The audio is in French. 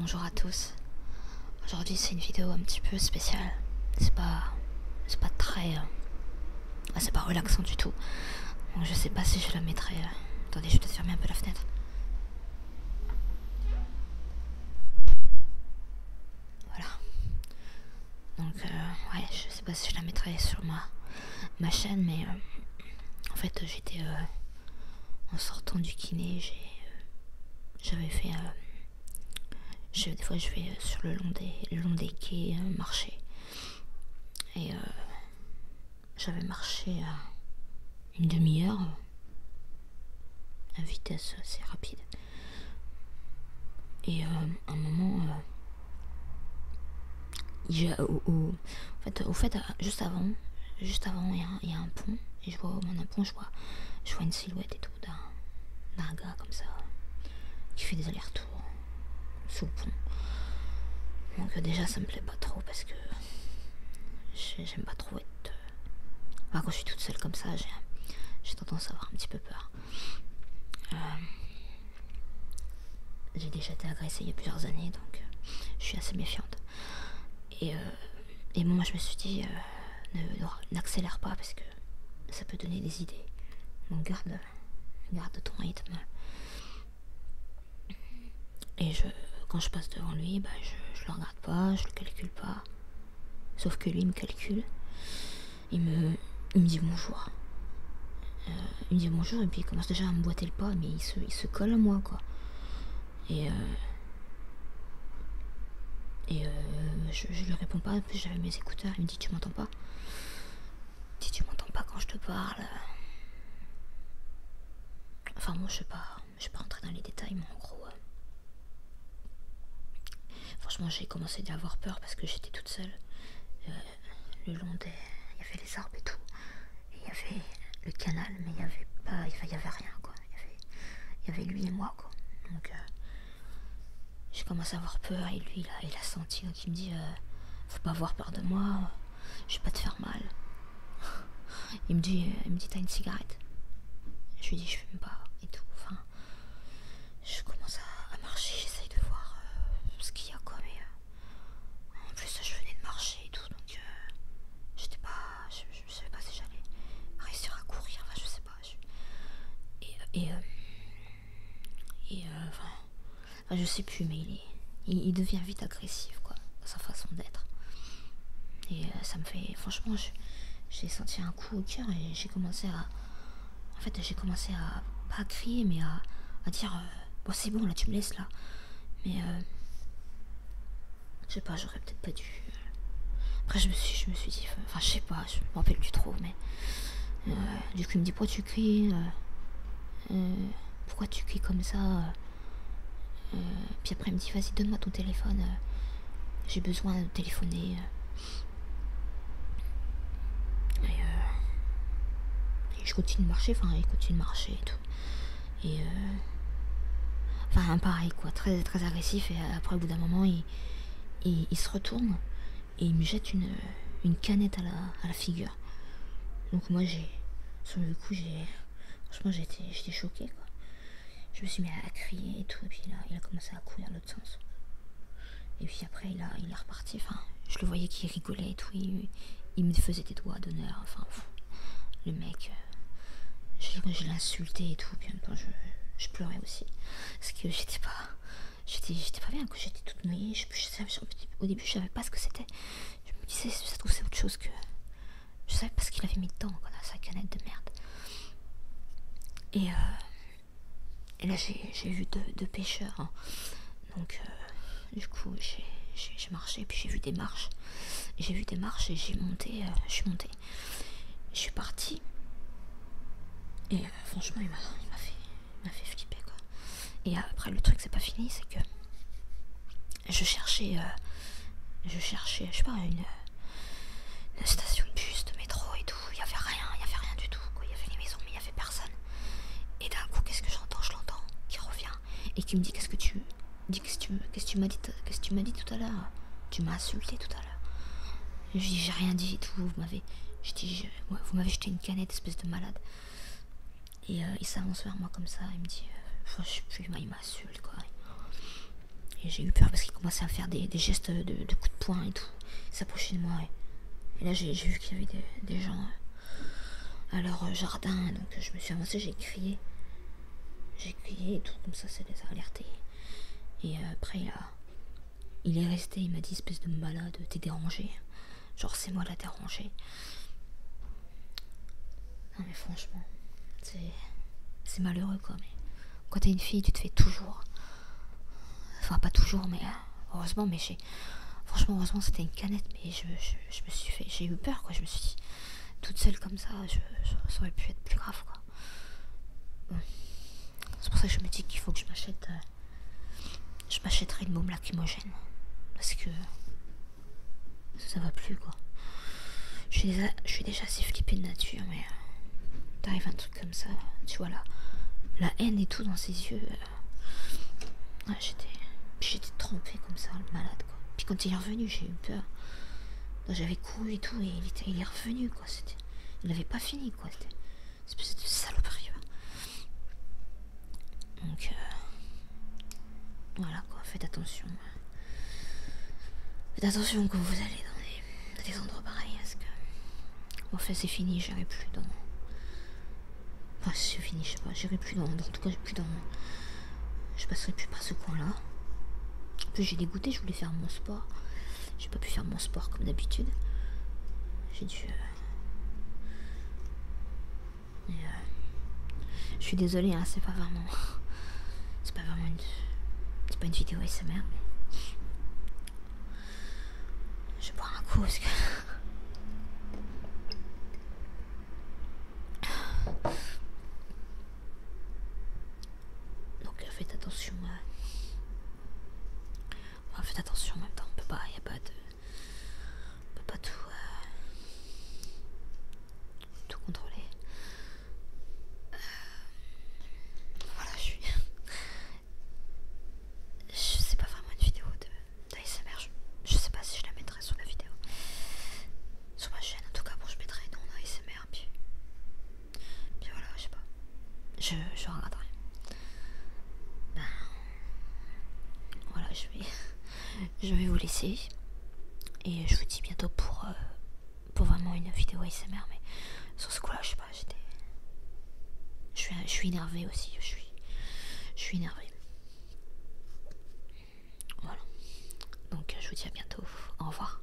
Bonjour à tous. Aujourd'hui c'est une vidéo un petit peu spéciale. C'est pas très, c'est pas relaxant du tout. Donc je sais pas si je la mettrai. Attendez, je vais peut-être fermer un peu la fenêtre. Voilà. Donc ouais, je sais pas si je la mettrai sur ma chaîne, mais en fait j'étais en sortant du kiné, j'avais fait des fois je vais sur le long des quais marcher. Et j'avais marché une demi-heure à vitesse assez rapide. Et à un moment, au fait, juste avant, il y a un pont. Et je vois au moins un pont, je vois une silhouette et tout d'un gars comme ça qui fait des allers-retours sous le pont. Donc déjà ça me plaît pas trop parce que j'aime pas trop être... Enfin, quand je suis toute seule comme ça, j'ai tendance à avoir un petit peu peur. J'ai déjà été agressée il y a plusieurs années, donc je suis assez méfiante. Et bon, moi je me suis dit, n'accélère pas parce que ça peut donner des idées. Donc garde ton rythme. Et quand je passe devant lui, bah, je le regarde pas, je le calcule pas. Sauf que lui il me calcule. Il me dit bonjour. Il me dit bonjour et puis il commence déjà à me boiter le pas, mais il se colle à moi quoi. Et je lui réponds pas, puis j'avais mes écouteurs, il me dit tu m'entends pas? Il dit tu m'entends pas quand je te parle? Enfin bon, je vais pas rentrer dans les détails, mais en gros... franchement j'ai commencé à avoir peur parce que j'étais toute seule. Le long des... il y avait les arbres et tout. Et il y avait le canal, mais il y avait pas... il y avait rien quoi. Il y avait lui et moi quoi. Donc j'ai commencé à avoir peur et lui il a senti, donc il me dit faut pas avoir peur de moi, je vais pas te faire mal. Il me dit t'as une cigarette? Je lui dis je fume pas et tout. Enfin, je commence à marcher, j'essaye de voir ce qu'il y a quoi, mais en plus je venais de marcher et tout, donc j'étais pas, je savais pas si j'allais réussir à courir, enfin je sais pas. Enfin, je sais plus, mais il devient vite agressif quoi, dans sa façon d'être. Et ça me fait, franchement, j'ai senti un coup au cœur et j'ai commencé à, pas à crier, mais à dire bon c'est bon là, tu me laisses là. Mais je sais pas, j'aurais peut-être pas dû. Après je me suis dit, enfin je sais pas, je me rappelle plus trop, mais du coup il me dit pourquoi tu cries, pourquoi tu cries comme ça. Puis après il me dit vas-y donne-moi ton téléphone, j'ai besoin de téléphoner. Et je continue de marcher, enfin il continue de marcher et tout. Et enfin pareil quoi, très très agressif. Et après au bout d'un moment il se retourne et il me jette une canette à la figure. Donc moi sur le coup franchement j'étais choquée quoi. Je me suis mis à crier et tout, et puis là il a commencé à courir dans l'autre sens. Et puis après il est reparti, enfin je le voyais qu'il rigolait et tout, il me faisait des doigts d'honneur, enfin le mec, je l'ai insulté et tout, puis en même temps je pleurais aussi, parce que j'étais pas bien, que j'étais toute noyée, au début je savais pas ce que c'était, je me disais ça se trouve c'est autre chose que... Je savais pas ce qu'il avait mis dedans, quoi, dans sa canette de merde. Et là j'ai vu deux pêcheurs, hein. Donc du coup j'ai marché, puis j'ai vu des marches et je suis montée, je suis partie. Et franchement il m'a fait flipper quoi. Et après le truc c'est pas fini, c'est que je cherchais je sais pas, une station de bus, de métro et tout, il y avait rien du tout quoi. Il y avait les maisons mais il y avait personne. Et d'un coup qu'est-ce que j'entends? Je l'entends qui revient et qui me dit qu'est-ce que tu m'as dit tout à l'heure? Tu m'as insulté tout à l'heure. Je dis j'ai rien dit et tout, vous m'avez jeté une canette, espèce de malade. Et il s'avance vers moi comme ça, il me dit je sais plus, il m'insulte quoi. Et j'ai eu peur parce qu'il commençait à faire des gestes de coups de poing et tout. Il s'approchait de moi. Et là, j'ai vu qu'il y avait des gens à leur jardin. Donc je me suis avancée, j'ai crié. J'ai crié et tout, comme ça les a alertés. Et après, il est resté, il m'a dit, espèce de malade, t'es dérangé. Genre, c'est moi la dérangée. Non mais franchement, c'est malheureux quoi. Mais quand t'es une fille, tu te fais toujours. Enfin, pas toujours, mais heureusement, mais franchement, heureusement, c'était une canette, mais je me suis fait. J'ai eu peur quoi, je me suis dit, toute seule comme ça, ça aurait pu être plus grave quoi. Bon. C'est pour ça que je me dis qu'il faut que je m'achète. Je m'achèterai une bombe lacrymogène. Parce que ça va plus quoi. Je suis déjà assez flippée de nature, mais t'arrives un truc comme ça, tu vois là, la haine et tout dans ses yeux. Ouais, j'étais trempée comme ça, le malade quoi. Puis quand il est revenu, j'ai eu peur. J'avais couru et tout, et il est revenu quoi. Il n'avait pas fini quoi. C'était une espèce de saloperie. Donc voilà quoi, faites attention. Faites attention quand vous allez dans des endroits pareils, parce que en fait c'est fini, j'irai plus dans. Enfin c'est fini, je sais pas, j'irai plus dans. En tout cas plus dans. Je passerai plus par ce coin là. En plus j'ai dégoûté, je voulais faire mon sport. J'ai pas pu faire mon sport comme d'habitude. J'ai dû. Je suis désolée, hein, c'est pas vraiment. C'est pas vraiment une. C'est pas une vidéo ASMR, mais. Je vais boire un coup parce que. Donc faites attention. Faites attention en même temps, on peut pas, y a pas de. On peut pas tout. Tout contrôler. Voilà, je sais pas vraiment une vidéo d'ASMR. Je sais pas si je la mettrai sur la vidéo. Sur ma chaîne, en tout cas, bon, je mettrai non ASMR, puis voilà, je sais pas. Je regarderai. Ben, voilà, je vais vous laisser. Et je vous dis bientôt pour vraiment une vidéo ASMR. Mais sur ce coup-là, je sais pas, je suis énervée aussi. Je suis énervée. Voilà. Donc je vous dis à bientôt. Au revoir.